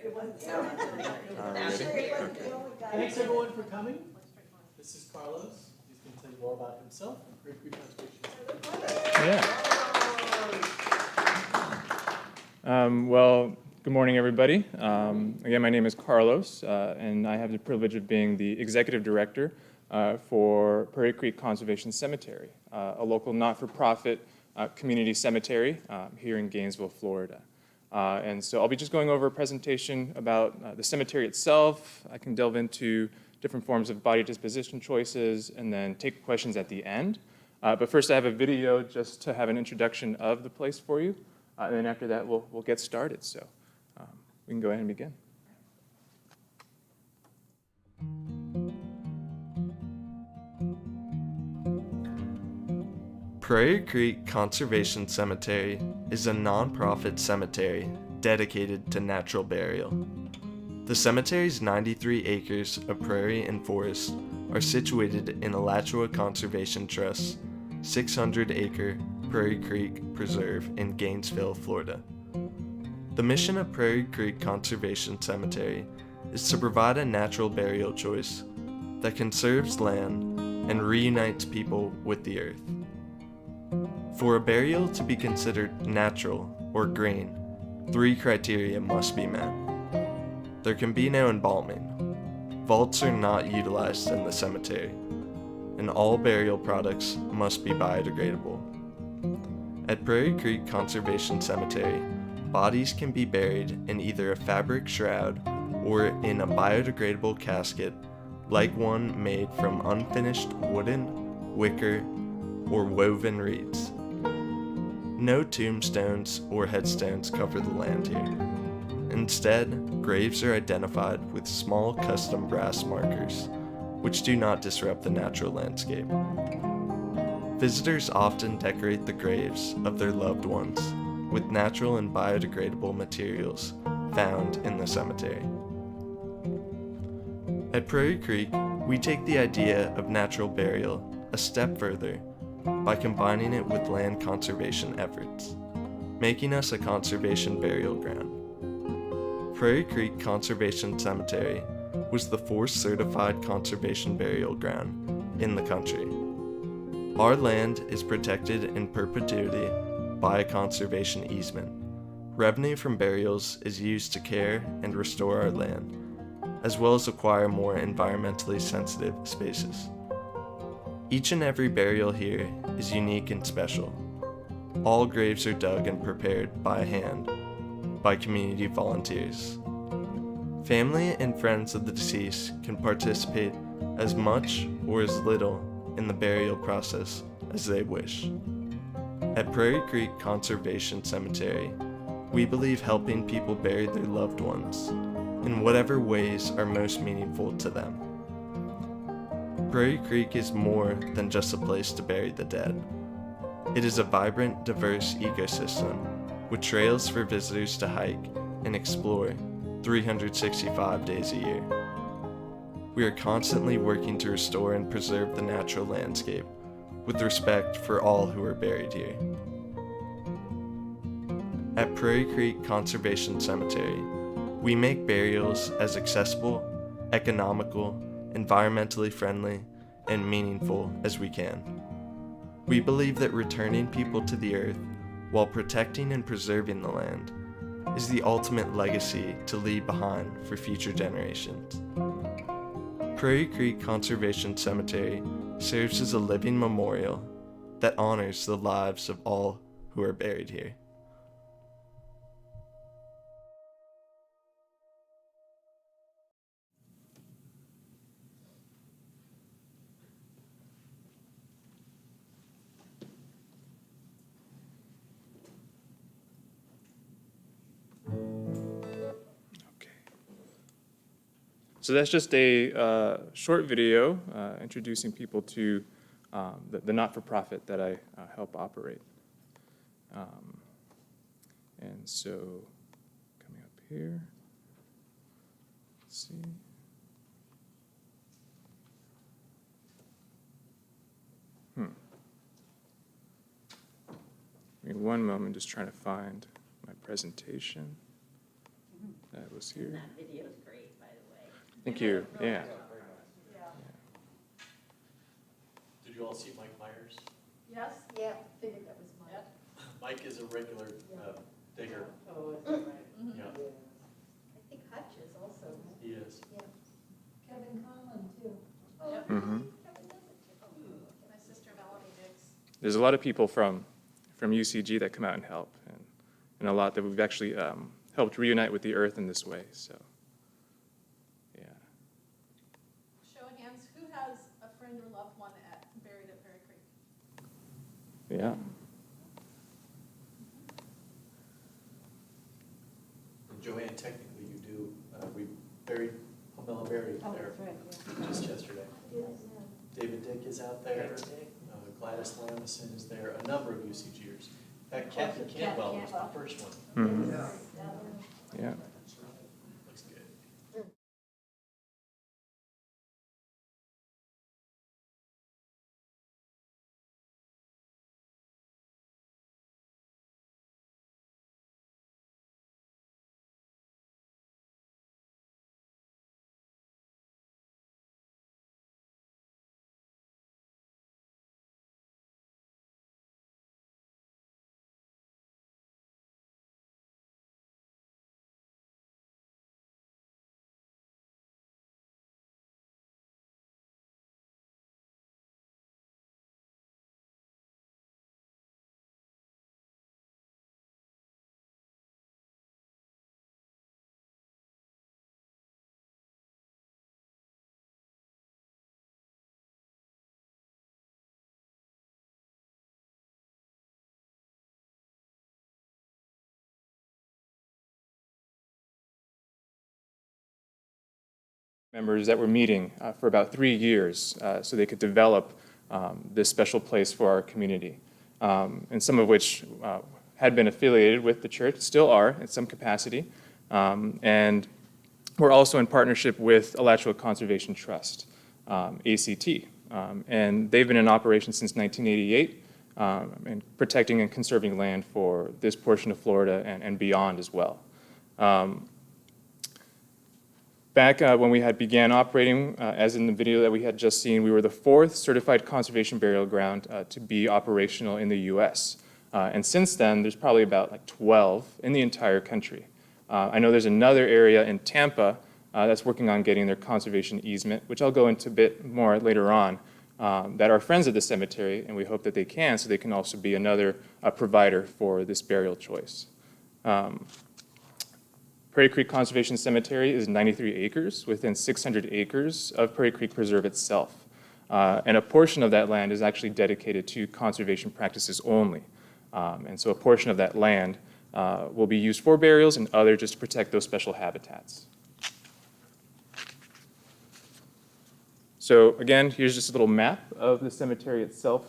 Thanks everyone for coming. This is Carlos. He's going to tell you more about himself and Prairie Creek Conservation. Well, good morning, everybody. Again, my name is Carlos, and I have the privilege of being the executive director for Prairie Creek Conservation Cemetery, a local not-for-profit community cemetery here in Gainesville, Florida. And so I'll be just going over a presentation about the cemetery itself. I can delve into different forms of body disposition choices and then take questions at the end. But first I have a video just to have an introduction of the place for you. And then after that we'll get started. So we can go ahead and begin. Prairie Creek Conservation Cemetery is a nonprofit cemetery dedicated to natural burial. The cemetery's 93 acres of prairie and forest are situated in Alachua Conservation Trust's 600-acre Prairie Creek Preserve in Gainesville, Florida. The mission of Prairie Creek Conservation Cemetery is to provide a natural burial choice that conserves land and reunites people with the earth. For a burial to be considered natural or green, 3 criteria must be met. There can be no embalming. Vaults are not utilized in the cemetery, and all burial products must be biodegradable. At Prairie Creek Conservation Cemetery, bodies can be buried in either a fabric shroud or in a biodegradable casket like one made from unfinished wooden, wicker, or woven reeds. No tombstones or headstones cover the land here. Instead, graves are identified with small custom brass markers, which do not disrupt the natural landscape. Visitors often decorate the graves of their loved ones with natural and biodegradable materials found in the cemetery. At Prairie Creek, we take the idea of natural burial a step further by combining it with land conservation efforts, making us a conservation burial ground. Prairie Creek Conservation Cemetery was the 4th certified conservation burial ground in the country. Our land is protected in perpetuity by a conservation easement. Revenue from burials is used to care and restore our land, as well as acquire more environmentally sensitive spaces. Each and every burial here is unique and special. All graves are dug and prepared by hand by community volunteers. Family and friends of the deceased can participate as much or as little in the burial process as they wish. At Prairie Creek Conservation Cemetery, we believe helping people bury their loved ones in whatever ways are most meaningful to them. Prairie Creek is more than just a place to bury the dead. It is a vibrant, diverse ecosystem with trails for visitors to hike and explore 365 days a year. We are constantly working to restore and preserve the natural landscape with respect for all who are buried here. At Prairie Creek Conservation Cemetery, we make burials as accessible, economical, environmentally friendly, and meaningful as we can. We believe that returning people to the earth while protecting and preserving the land is the ultimate legacy to leave behind for future generations. Prairie Creek Conservation Cemetery serves as a living memorial that honors the lives of all who are buried here. So that's just a short video introducing people to the not-for-profit that I help operate. And so coming up here, let's see. Give me one moment, just trying to find my presentation. That photos here. And that video is great, by the way. Thank you. Yeah. Did you all see Mike Myers? Yes? Yeah, figured that was mine. Mike is a regular digger. Oh, is that right? Yeah, I think Hutch is also. he is. Kevin Conlon, too. Mm-hmm. My sister Melanie Dix. There's a lot of people from UCG that come out and help, and a lot that we've actually helped reunite with the earth in this way. So, yeah. Show of hands, who has a friend or loved one buried at Perry Creek? Yeah. And Joanne, technically you do, we buried Pamela Berry there just yesterday. David Dick is out there, Gladys Lamison is there, a number of UCGers. In fact, Kathy Campbell was the first one. Mhm. Yeah. Looks good. Members that were meeting for about 3 years so they could develop this special place for our community. And some of which had been affiliated with the church, still are in some capacity. And we're also in partnership with Alachua Conservation Trust, ACT. And they've been in operation since 1988 and protecting and conserving land for this portion of Florida and beyond as well. Back when we had began operating, as in the video that we had just seen, we were the 4th certified conservation burial ground to be operational in the U.S. And since then, there's probably about like 12 in the entire country. I know there's another area in Tampa that's working on getting their conservation easement, which I'll go into a bit more later on, that are friends of the cemetery, and we hope that they can, so they can also be another provider for this burial choice. Prairie Creek Conservation Cemetery is 93 acres within 600 acres of Prairie Creek Preserve itself. And a portion of that land is actually dedicated to conservation practices only. And so a portion of that land will be used for burials and other just to protect those special habitats. So again, here's just a little map of the cemetery itself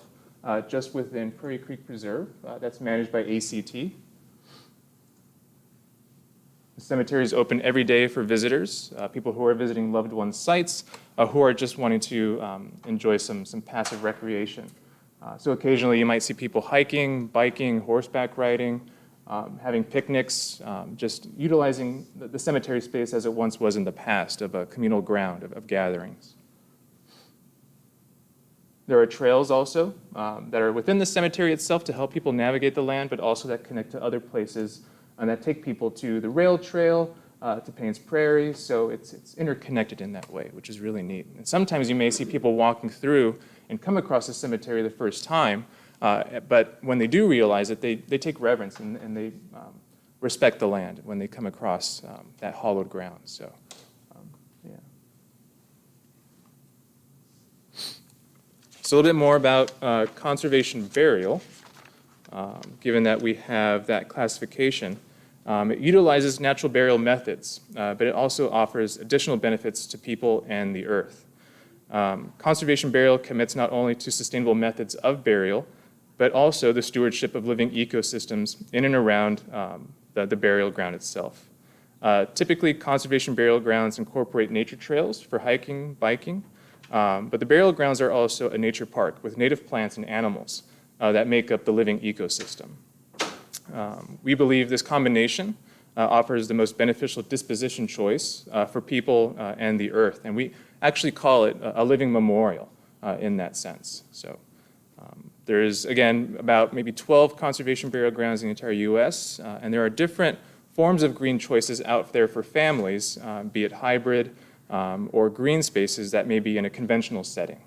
just within Prairie Creek Preserve that's managed by ACT. The cemetery is open every day for visitors, people who are visiting loved ones' sites, who are just wanting to enjoy some passive recreation. So occasionally you might see people hiking, biking, horseback riding, having picnics, just utilizing the cemetery space as it once was in the past of a communal ground of gatherings. There are trails also that are within the cemetery itself to help people navigate the land, but also that connect to other places and that take people to the rail trail, to Payne's Prairie, so it's interconnected in that way, which is really neat. And sometimes you may see people walking through and come across the cemetery the first time, but when they do realize it, they take reverence and they respect the land when they come across that hollowed ground. So, yeah. So a little bit more about conservation burial. Given that we have that classification. It utilizes natural burial methods, but it also offers additional benefits to people and the earth. Conservation burial commits not only to sustainable methods of burial, but also the stewardship of living ecosystems in and around the burial ground itself. Typically, conservation burial grounds incorporate nature trails for hiking, biking, but the burial grounds are also a nature park with native plants and animals that make up the living ecosystem. We believe this combination offers the most beneficial disposition choice for people and the earth. And we actually call it a living memorial in that sense. So there is, again, about maybe 12 conservation burial grounds in the entire U.S., and there are different forms of green choices out there for families, be it hybrid or green spaces that may be in a conventional setting.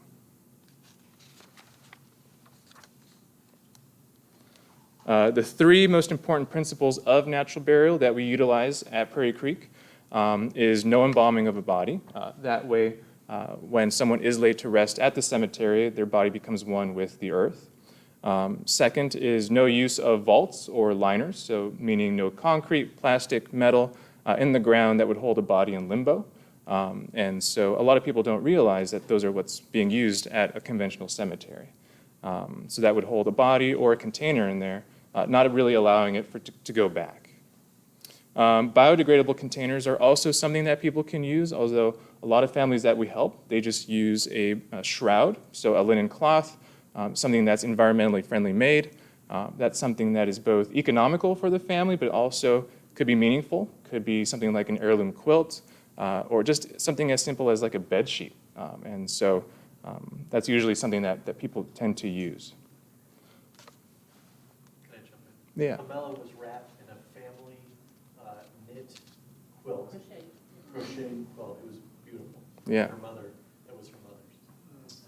The three most important principles of natural burial that we utilize at Prairie Creek is no embalming of a body. That way, when someone is laid to rest at the cemetery, their body becomes one with the earth. Second is no use of vaults or liners, so meaning no concrete, plastic, metal in the ground that would hold a body in limbo. And so a lot of people don't realize that those are what's being used at a conventional cemetery. So that would hold a body or a container in there, not really allowing it to go back. Biodegradable containers are also something that people can use, although a lot of families that we help, they just use a shroud, so a linen cloth, something that's environmentally friendly made. That's something that is both economical for the family, but also could be meaningful, could be something like an heirloom quilt, or just something as simple as like a bed sheet. And so that's usually something that people tend to use. Can I jump in? Yeah. Pamela was wrapped in a family knit quilt, crocheted quilt. It was beautiful. Yeah. Her mother, it was her mother's.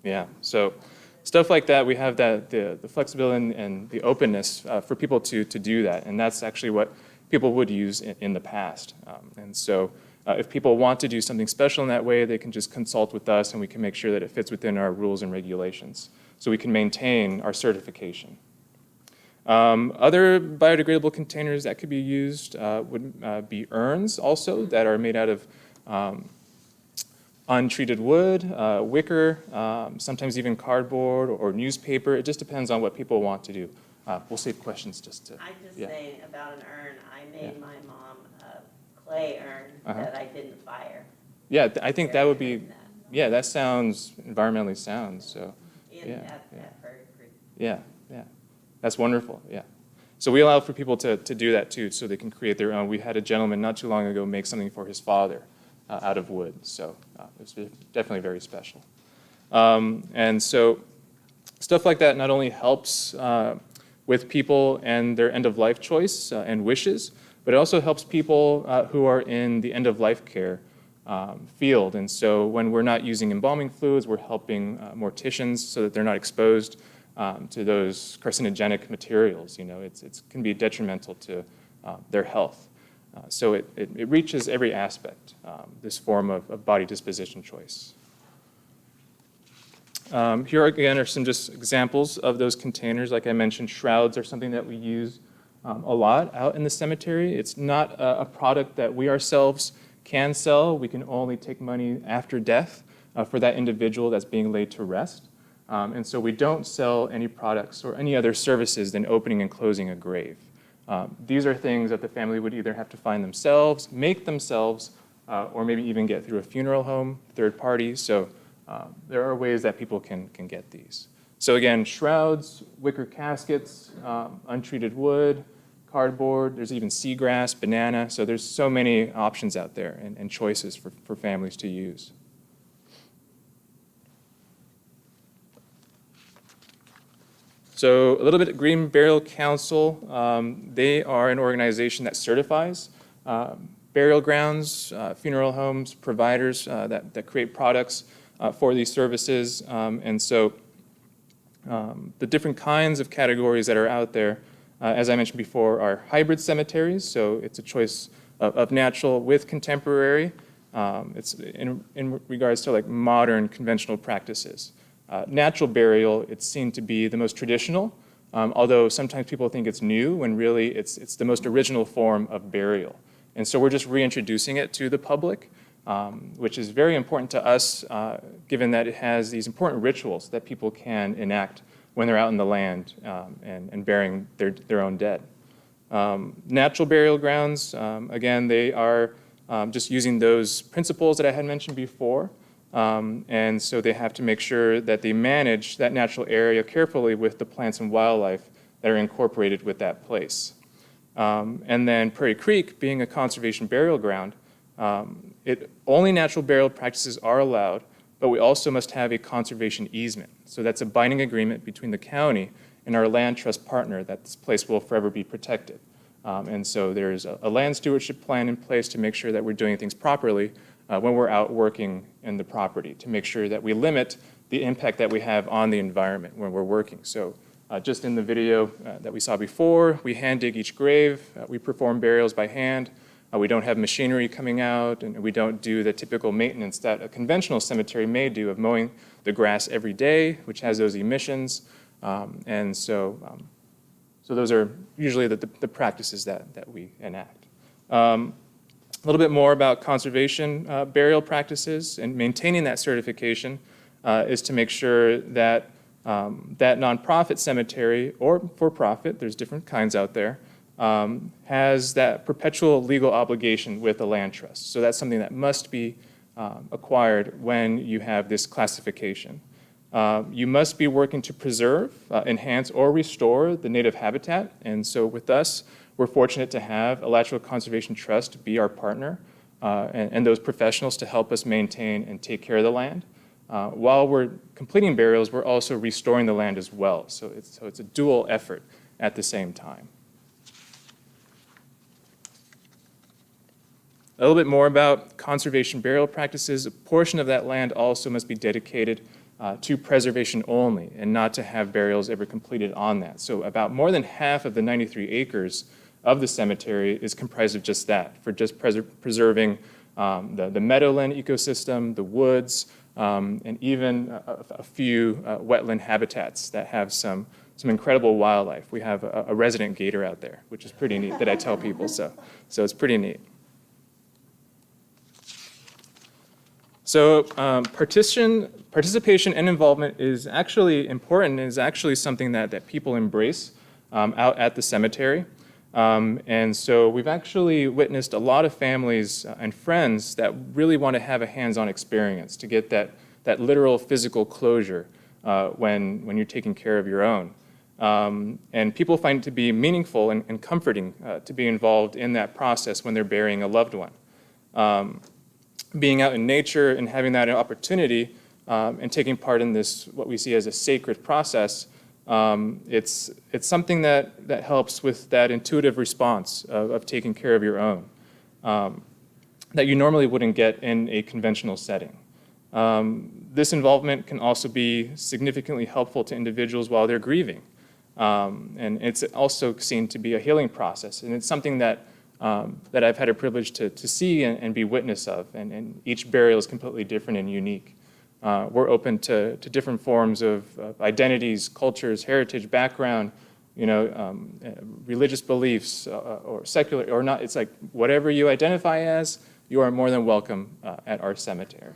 Yeah, so stuff like that, we have the flexibility and the openness for people to do that, and that's actually what people would use in the past. And so if people want to do something special in that way, they can just consult with us and we can make sure that it fits within our rules and regulations so we can maintain our certification. Other biodegradable containers that could be used would be urns also that are made out of untreated wood, wicker, sometimes even cardboard or newspaper. It just depends on what people want to do. We'll save questions just to, I just yeah. saying about an urn, I made Yeah. my mom a clay urn that I didn't fire. Yeah, I think that would be, Very nice. yeah, that sounds environmentally sound, so, In yeah, at yeah. Prairie Creek. yeah, yeah. That's wonderful, yeah. So we allow for people to do that too, so they can create their own. We had a gentleman not too long ago make something for his father out of wood, so it was definitely very special. And so stuff like that not only helps with people and their end-of-life choice and wishes, but it also helps people who are in the end-of-life care field. And so when we're not using embalming fluids, we're helping morticians so that they're not exposed to those carcinogenic materials. You know, it can be detrimental to their health. So it reaches every aspect, this form of body disposition choice. Here again are some just examples of those containers. Like I mentioned, shrouds are something that we use a lot out in the cemetery. It's not a product that we ourselves can sell. We can only take money after death for that individual that's being laid to rest. And so we don't sell any products or any other services than opening and closing a grave. These are things that the family would either have to find themselves, make themselves, or maybe even get through a funeral home, third party. So there are ways that people can get these. So again, shrouds, wicker caskets, untreated wood, cardboard, there's even seagrass, banana. So there's so many options out there and choices for families to use. So a little bit of Green Burial Council. They are an organization that certifies burial grounds, funeral homes, providers that create products for these services. And so the different kinds of categories that are out there, as I mentioned before, are hybrid cemeteries. So it's a choice of natural with contemporary. It's in regards to like modern conventional practices. Natural burial, it's seen to be the most traditional, although sometimes people think it's new when really it's the most original form of burial. And so we're just reintroducing it to the public, which is very important to us, given that it has these important rituals that people can enact when they're out in the land and burying their own dead. Natural burial grounds, again, they are just using those principles that I had mentioned before. And so they have to make sure that they manage that natural area carefully with the plants and wildlife that are incorporated with that place. And then Prairie Creek, being a conservation burial ground, only natural burial practices are allowed, but we also must have a conservation easement. So that's a binding agreement between the county and our land trust partner that this place will forever be protected. And so there's a land stewardship plan in place to make sure that we're doing things properly when we're out working in the property, to make sure that we limit the impact that we have on the environment when we're working. So just in the video that we saw before, we hand dig each grave, we perform burials by hand, we don't have machinery coming out, and we don't do the typical maintenance that a conventional cemetery may do of mowing the grass every day, which has those emissions. And so those are usually the practices that we enact. A little bit more about conservation burial practices and maintaining that certification is to make sure that that nonprofit cemetery or for-profit, there's different kinds out there, has that perpetual legal obligation with the land trust. So that's something that must be acquired when you have this classification. You must be working to preserve, enhance, or restore the native habitat. And so with us, we're fortunate to have Alachua Conservation Trust be our partner and those professionals to help us maintain and take care of the land. While we're completing burials, we're also restoring the land as well. So it's a dual effort at the same time. A little bit more about conservation burial practices. A portion of that land also must be dedicated to preservation only and not to have burials ever completed on that. So about more than half of the 93 acres of the cemetery is comprised of just that, for just preserving the meadowland ecosystem, the woods, and even a few wetland habitats that have some incredible wildlife. We have a resident gator out there, which is pretty neat that I tell people, so it's pretty neat. So participation and involvement is actually important and is actually something that people embrace out at the cemetery. And so we've actually witnessed a lot of families and friends that really want to have a hands-on experience to get that literal physical closure when you're taking care of your own. And people find it to be meaningful and comforting to be involved in that process when they're burying a loved one. Being out in nature and having that opportunity and taking part in this, what we see as a sacred process, it's something that helps with that intuitive response of taking care of your own that you normally wouldn't get in a conventional setting. This involvement can also be significantly helpful to individuals while they're grieving. And it's also seen to be a healing process, and it's something that I've had a privilege to see and be witness of, and each burial is completely different and unique. We're open to different forms of identities, cultures, heritage, background, religious beliefs, or secular or not. It's like whatever you identify as, you are more than welcome at our cemetery.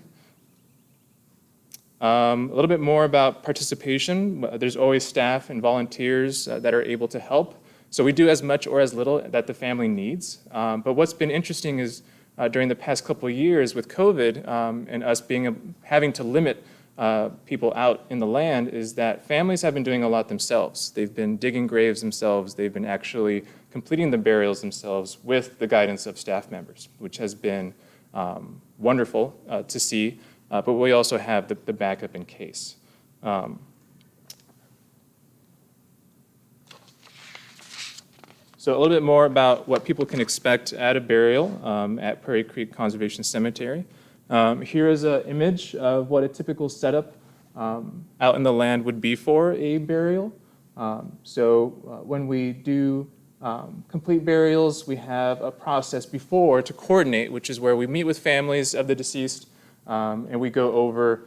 A little bit more about participation. There's always staff and volunteers that are able to help. So we do as much or as little that the family needs. But what's been interesting is during the past couple of years with COVID and us having to limit people out in the land is that families have been doing a lot themselves. They've been digging graves themselves. They've been actually completing the burials themselves with the guidance of staff members, which has been wonderful to see. But we also have the backup in case. So a little bit more about what people can expect at a burial at Prairie Creek Conservation Cemetery. Here is an image of what a typical setup out in the land would be for a burial. When we do complete burials, we have a process before to coordinate, which is where we meet with families of the deceased and we go over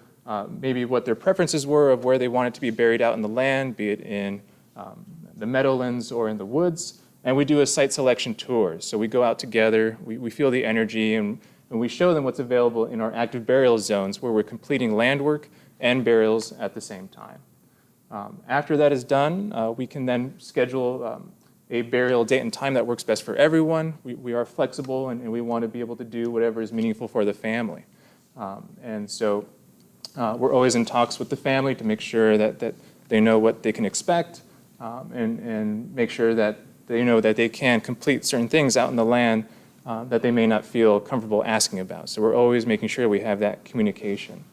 maybe what their preferences were of where they wanted to be buried out in the land, be it in the meadowlands or in the woods. And we do a site selection tour. So we go out together, we feel the energy, and we show them what's available in our active burial zones where we're completing land work and burials at the same time. After that is done, we can then schedule a burial date and time that works best for everyone. We are flexible and we want to be able to do whatever is meaningful for the family. So we're always in talks with the family to make sure that they know what they can expect and make sure that They know that they can complete certain things out in the land that they may not feel comfortable asking about. So we're always making sure we have that communication.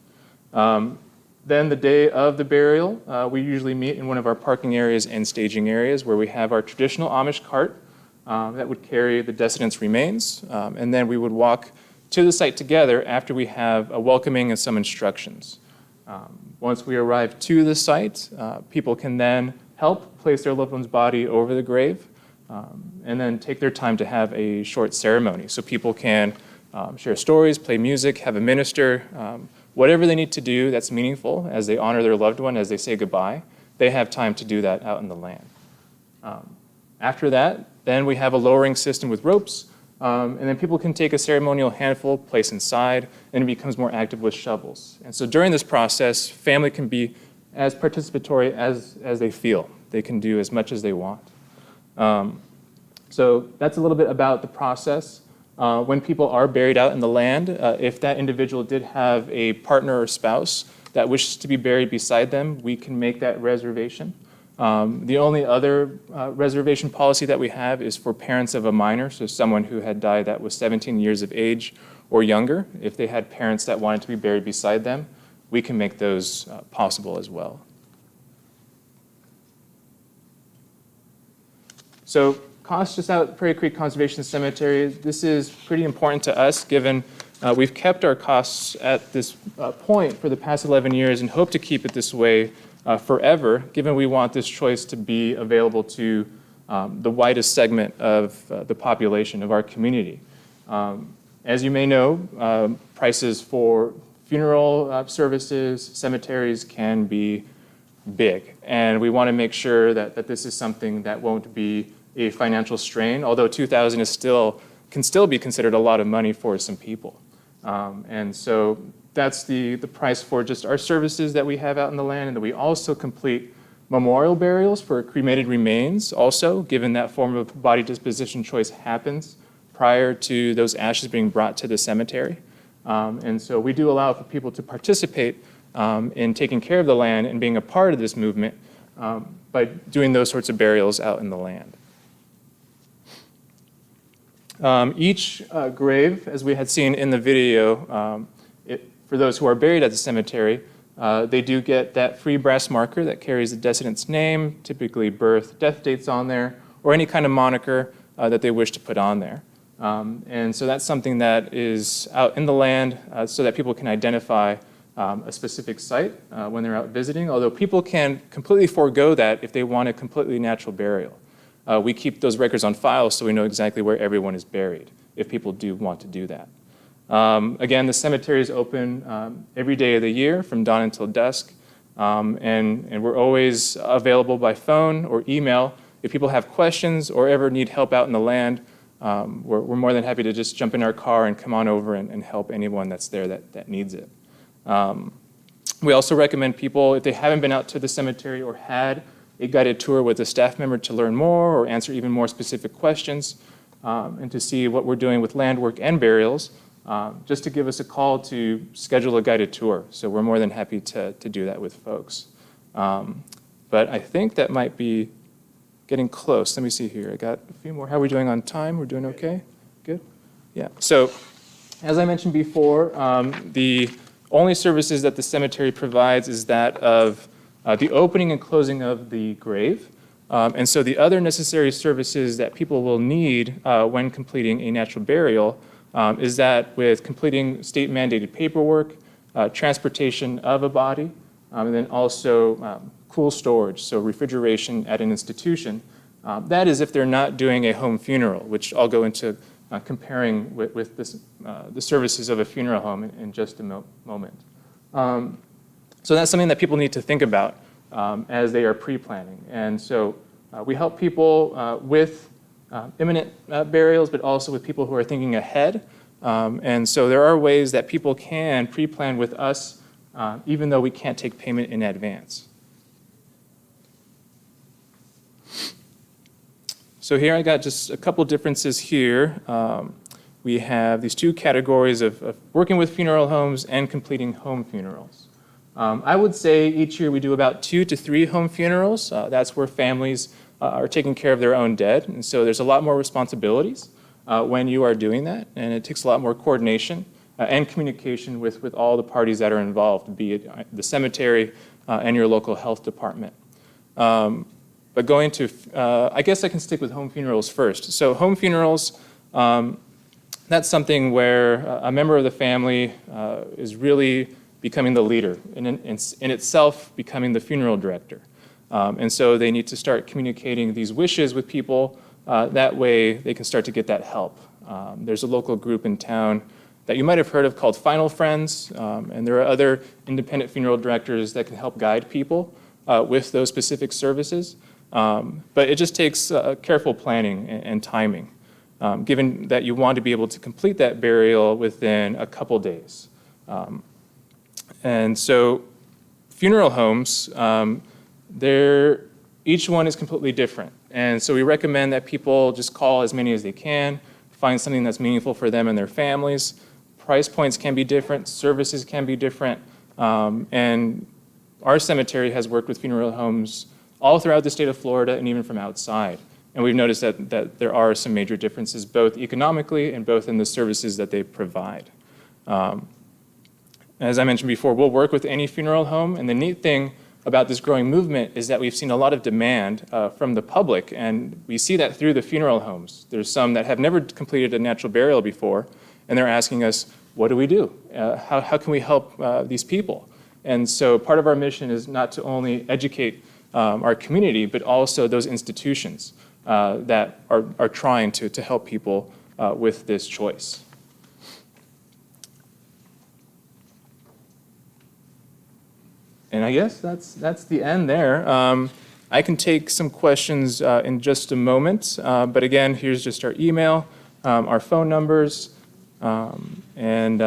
Then the day of the burial, we usually meet in one of our parking areas and staging areas where we have our traditional Amish cart that would carry the decedent's remains. And then we would walk to the site together after we have a welcoming and some instructions. Once we arrive to the site, people can then help place their loved one's body over the grave and then take their time to have a short ceremony. So people can share stories, play music, have a minister, whatever they need to do that's meaningful as they honor their loved one, as they say goodbye. They have time to do that out in the land. After that, then we have a lowering system with ropes, and then people can take a ceremonial handful, place inside, and it becomes more active with shovels. And so during this process, family can be as participatory as they feel. They can do as much as they want. So that's a little bit about the process. When people are buried out in the land, if that individual did have a partner or spouse that wishes to be buried beside them, we can make that reservation. The only other reservation policy that we have is for parents of a minor, so someone who had died that was 17 years of age or younger. If they had parents that wanted to be buried beside them, we can make those possible as well. So costs just out Prairie Creek Conservation Cemetery, this is pretty important to us given we've kept our costs at this point for the past 11 years and hope to keep it this way forever, given we want this choice to be available to the widest segment of the population of our community. As you may know, prices for funeral services, cemeteries can be big, and we want to make sure that this is something that won't be a financial strain, although $2,000 is can still be considered a lot of money for some people. And so that's the price for just our services that we have out in the land, and that we also complete memorial burials for cremated remains also, given that form of body disposition choice happens prior to those ashes being brought to the cemetery. And so we do allow for people to participate in taking care of the land and being a part of this movement by doing those sorts of burials out in the land. Each grave, as we had seen in the video, for those who are buried at the cemetery, they do get that free brass marker that carries the decedent's name, typically birth, death dates on there, or any kind of moniker that they wish to put on there. And so that's something that is out in the land so that people can identify a specific site when they're out visiting, although people can completely forego that if they want a completely natural burial. We keep those records on file so we know exactly where everyone is buried if people do want to do that. Again, the cemetery is open every day of the year from dawn until dusk, and we're always available by phone or email. If people have questions or ever need help out in the land, we're more than happy to just jump in our car and come on over and help anyone that's there that needs it. We also recommend people, if they haven't been out to the cemetery or had a guided tour with a staff member to learn more or answer even more specific questions, and to see what we're doing with land work and burials, just to give us a call to schedule a guided tour. So we're more than happy to do that with folks. But I think that might be getting close. Let me see here. I got a few more. How are we doing on time? We're doing okay? Good? Yeah. So as I mentioned before, the only services that the cemetery provides is that of the opening and closing of the grave. And so the other necessary services that people will need when completing a natural burial is that with completing state-mandated paperwork, transportation of a body, and then also cool storage, so refrigeration at an institution. That is if they're not doing a home funeral, which I'll go into comparing with this, the services of a funeral home in just a moment. So that's something that people need to think about as they are pre-planning. And so we help people with imminent burials, but also with people who are thinking ahead. And so there are ways that people can pre-plan with us, even though we can't take payment in advance. So here I got just a couple differences here. We have these two categories of working with funeral homes and completing home funerals. I would say each year we do about 2 to 3 home funerals. That's where families are taking care of their own dead. And so there's a lot more responsibilities when you are doing that, and it takes a lot more coordination and communication with all the parties that are involved, be it the cemetery and your local health department. But going to, I guess I can stick with home funerals first. So home funerals, that's something where a member of the family is really becoming the leader, in itself becoming the funeral director. And so they need to start communicating these wishes with people. That way they can start to get that help. There's a local group in town that you might have heard of called Final Friends, and there are other independent funeral directors that can help guide people with those specific services. But it just takes careful planning and timing, given that you want to be able to complete that burial within a couple days. And so funeral homes, each one is completely different. And so we recommend that people just call as many as they can, find something that's meaningful for them and their families. Price points can be different, services can be different. And our cemetery has worked with funeral homes all throughout the state of Florida and even from outside. And we've noticed that there are some major differences, both economically and both in the services that they provide. As I mentioned before, we'll work with any funeral home, and the neat thing about this growing movement is that we've seen a lot of demand from the public, and we see that through the funeral homes. There's some that have never completed a natural burial before, and they're asking us, what do we do? How can we help these people? And so part of our mission is not to only educate our community, but also those institutions that are trying to help people with this choice. And I guess that's the end there. I can take some questions in just a moment, but again, here's just our email, our phone numbers, and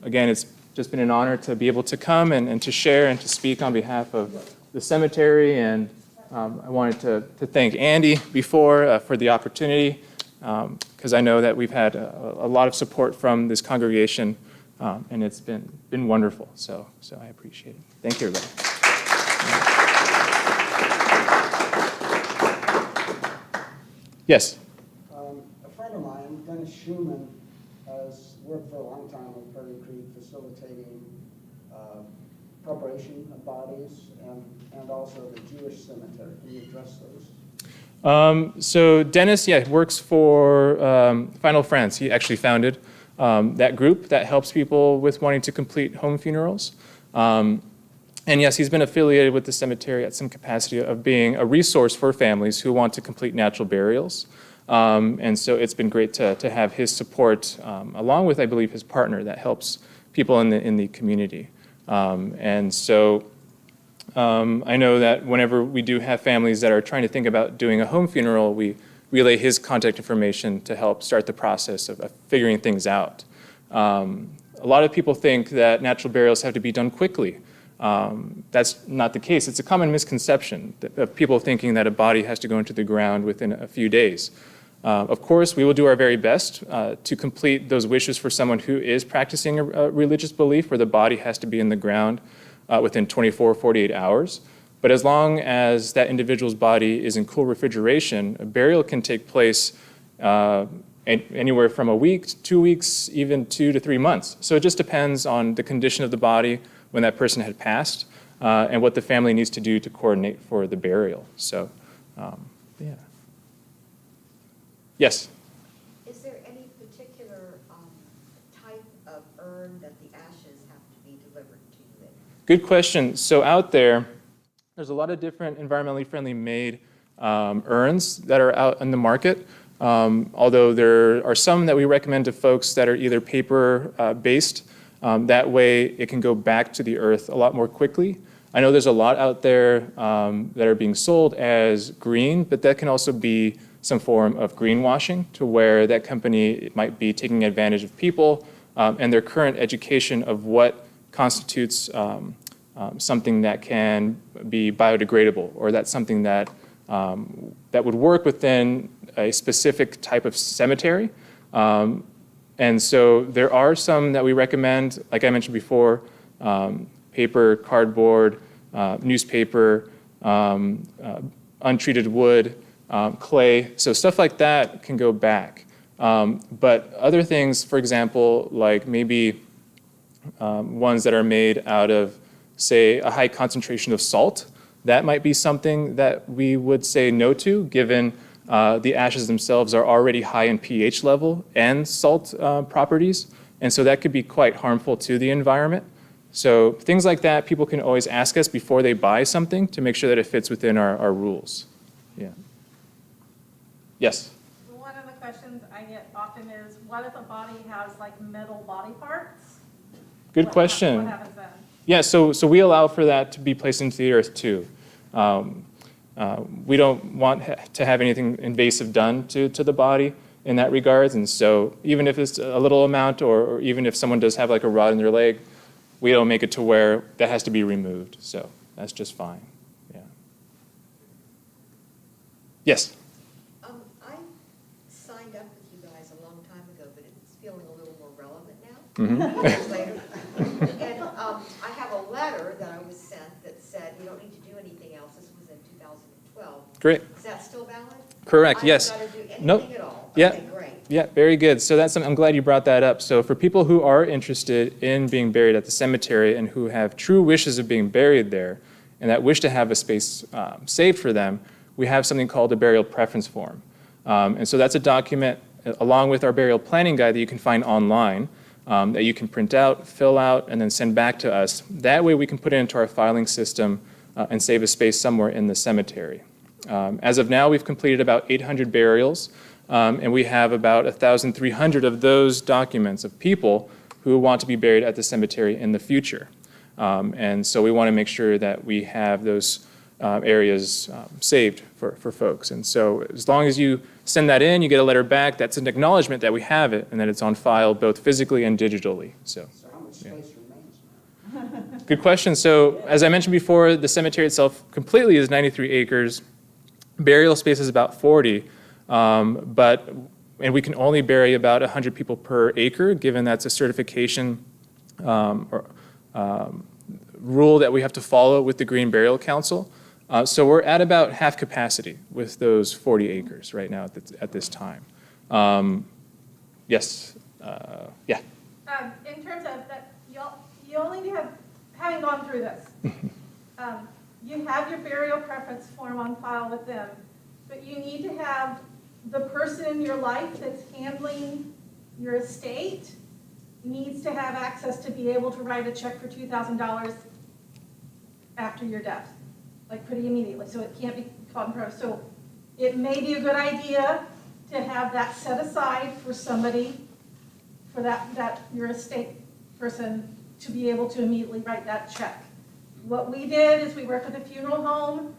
again, it's just been an honor to be able to come and to share and to speak on behalf of the cemetery, and I wanted to thank Andy before for the opportunity, because I know that we've had a lot of support from this congregation, and it's been wonderful, so I appreciate it. Thank you, everybody. Yes? A friend of mine, Dennis Schumann, has worked for a long time with Prairie Creek facilitating preparation of bodies and also the Jewish cemetery. Can you address those? So Dennis, works for Final Friends. He actually founded that group that helps people with wanting to complete home funerals. And yes, he's been affiliated with the cemetery at some capacity of being a resource for families who want to complete natural burials. And so it's been great to have his support, along with, I believe, his partner that helps people in the community. And so I know that whenever we do have families that are trying to think about doing a home funeral, we relay his contact information to help start the process of figuring things out. A lot of people think that natural burials have to be done quickly. That's not the case. It's a common misconception of people thinking that a body has to go into the ground within a few days. Of course, we will do our very best to complete those wishes for someone who is practicing a religious belief where the body has to be in the ground within 24 or 48 hours. But as long as that individual's body is in cool refrigeration, a burial can take place anywhere from a week, 2 weeks, even 2 to 3 months. So it just depends on the condition of the body when that person had passed and what the family needs to do to coordinate for the burial. So, yeah. Yes? Is there any particular type of urn that the ashes have to be delivered to you in? Good question. So out there's a lot of different environmentally friendly made urns that are out in the market. Although there are some that we recommend to folks that are either paper based. That way it can go back to the earth a lot more quickly. I know there's a lot out there that are being sold as green, but that can also be some form of greenwashing, to where that company might be taking advantage of people and their current education of what constitutes something that can be biodegradable, or that's something that would work within a specific type of cemetery. And so there are some that we recommend, like I mentioned before, paper, cardboard, newspaper, untreated wood, clay. So stuff like that can go back. But other things, for example, like maybe ones that are made out of, say, a high concentration of salt, that might be something that we would say no to, given the ashes themselves are already high in pH level and salt properties. And so that could be quite harmful to the environment. So things like that, people can always ask us before they buy something to make sure that it fits within our rules. Yeah. Yes? One of the questions I get often is, what if a body has like metal body parts? Good question. What happens then? Yeah, so we allow for that to be placed into the earth too. We don't want to have anything invasive done to the body in that regards, and so even if it's a little amount, or even if someone does have like a rod in their leg, we don't make it to where that has to be removed, so that's just fine, yeah. Yes? I signed up with you guys a long time ago, but it's feeling a little more relevant now. Mhm. Years later. And I have a letter that I was sent that said, you don't need to do anything else. This was in 2012. Great. Is that still valid? Correct, yes. I don't got to do Nope. anything at all? Yeah. Okay, great. Yeah, very good. So I'm glad you brought that up. So for people who are interested in being buried at the cemetery and who have true wishes of being buried there and that wish to have a space saved for them, we have something called a burial preference form. And so that's a document along with our burial planning guide that you can find online that you can print out, fill out, and then send back to us. That way we can put it into our filing system and save a space somewhere in the cemetery. As of now, we've completed about 800 burials. And we have about 1,300 of those documents of people who want to be buried at the cemetery in the future. And so we want to make sure that we have those areas saved for folks. And so as long as you send that in, you get a letter back, that's an acknowledgement that we have it and that it's on file both physically and digitally. So So how much space remains? good question. So as I mentioned before, the cemetery itself completely is 93 acres. Burial space is about 40. And we can only bury about 100 people per acre, given that's a certification rule that we have to follow with the Green Burial Council. So we're at about half capacity with those 40 acres right now at this time. Yes, yeah. In terms of that, you only have, having gone through this, you have your burial preference form on file with them, but you need to have the person in your life that's handling your estate needs to have access to be able to write a check for $2,000 after your death, like pretty immediately, so it can't be caught in progress. So it may be a good idea to have that set aside for somebody, for that your estate person to be able to immediately write that check. What we did is we worked with a funeral home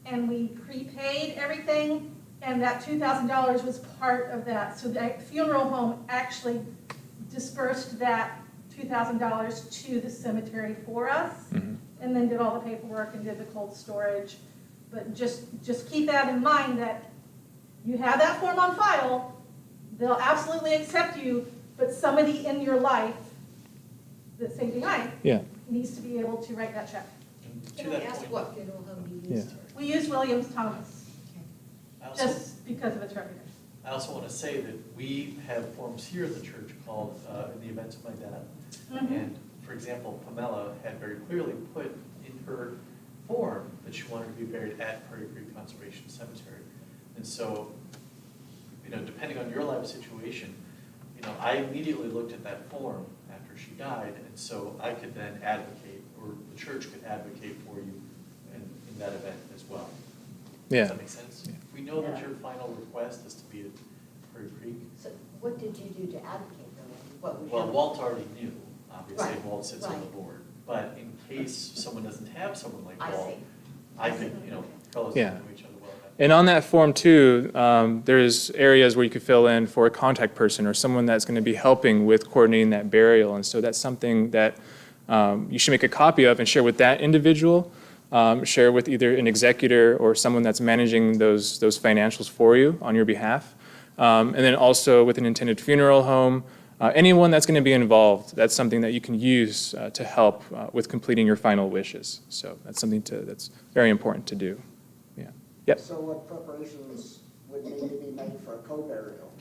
and we prepaid everything, and that $2,000 was part of that. So the funeral home actually dispersed that $2,000 to the cemetery for us, and then did all the paperwork and did the cold storage. But just keep that in mind, that you have that form on file, they'll absolutely accept you, but somebody in your life that's staying behind needs to be able to write that check. And to Can I that ask point, what funeral home you used? We use Williams Thomas, I also, just because of its reputation. I also want to say that we have forms here at the church called In the Event of My Death. And for example, Pamela had very clearly put in her form that she wanted to be buried at Prairie Creek Conservation Cemetery. And so, depending on your life situation, I immediately looked at that form after she died, and so I could then advocate, or the church could advocate for you in that event as well. Yeah. Does that make sense? We know that your final request is to be at Prairie Creek. So what did you do to advocate for them? What was Well, your- Walt already knew, obviously, Right, Walt sits on the right. board. But in case someone doesn't have someone like I Walt, see. I could, fellows Yeah. know each other well. And on that form too, there's areas where you could fill in for a contact person or someone that's going to be helping with coordinating that burial. And so that's something that you should make a copy of and share with that individual, share with either an executor or someone that's managing those financials for you on your behalf. And then also with an intended funeral home, anyone that's going to be involved, that's something that you can use to help with completing your final wishes. So that's something that's very important to do. Yeah. Yep. So what preparations would need to be made for a co-burial?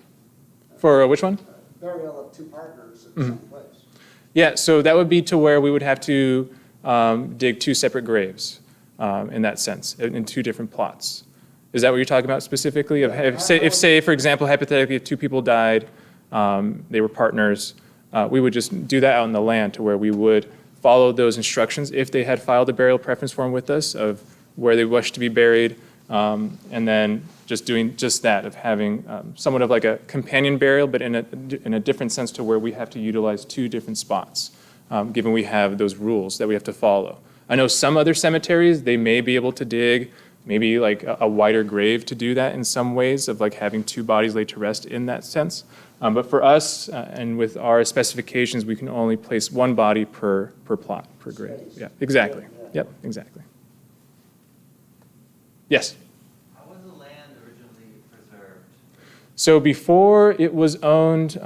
For which one? Burial of two partners in the same place. Yeah, so that would be to where we would have to dig two separate graves in that sense, in two different plots. Is that what you're talking about specifically? If say, for example, hypothetically, if two people died, they were partners, we would just do that out in the land to where we would follow those instructions if they had filed a burial preference form with us of where they wish to be buried, and then just doing just that, of having somewhat of like a companion burial, but in a different sense to where we have to utilize two different spots, given we have those rules that we have to follow. I know some other cemeteries, they may be able to dig maybe like a wider grave to do that in some ways, of like having two bodies laid to rest in that sense. But for us, and with our specifications, we can only place one body per plot, per grave. Yeah, exactly. Yep, exactly. Yes? How was the land originally preserved? So before it was owned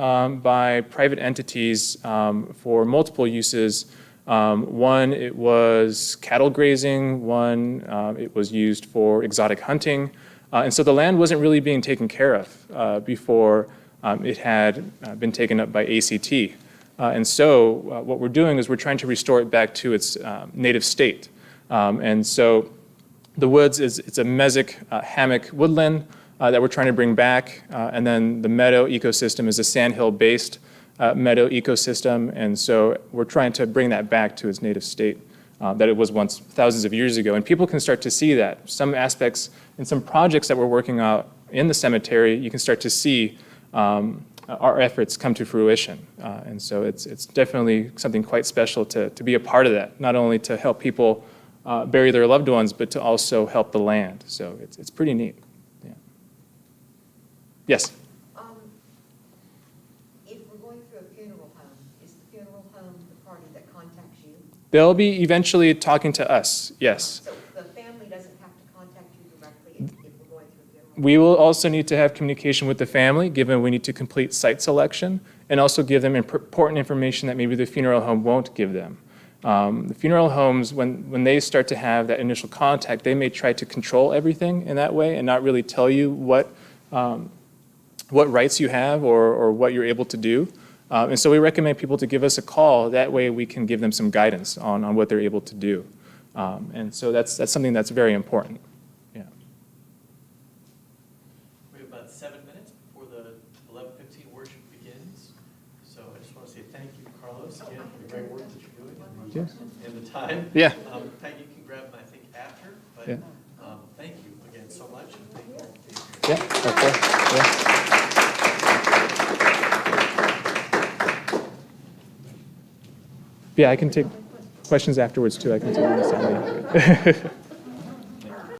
by private entities for multiple uses. One, it was cattle grazing. One, it was used for exotic hunting. And so the land wasn't really being taken care of before it had been taken up by ACT. And so what we're doing is we're trying to restore it back to its native state. And so the woods, it's a mesic hammock woodland that we're trying to bring back. And then the meadow ecosystem is a sandhill-based meadow ecosystem. And so we're trying to bring that back to its native state that it was once thousands of years ago. And people can start to see that. Some aspects in some projects that we're working out in the cemetery, you can start to see our efforts come to fruition. And so it's definitely something quite special to be a part of that, not only to help people bury their loved ones, but to also help the land. So it's pretty neat. Yeah. Yes? If we're going through a funeral home, is the funeral home the party that contacts you? They'll be eventually talking to us, yes. So the family doesn't have to contact you directly if we're going through a funeral home? We will also need to have communication with the family, given we need to complete site selection, and also give them important information that maybe the funeral home won't give them. The funeral homes, when they start to have that initial contact, they may try to control everything in that way and not really tell you what rights you have or what you're able to do. And so we recommend people to give us a call. That way we can give them some guidance on what they're able to do. And so that's something that's very important. Yeah. We have about 7 minutes before the 11:15 worship begins. So I just want to say thank you, Carlos, again, for the great work that you're doing Yes. and the time. Yeah. Peggy can grab them, I think, after, but Yeah. thank you again so much. And thank you all for being here. Yeah, okay. Yeah. Yeah, I can take questions afterwards too. I can take them.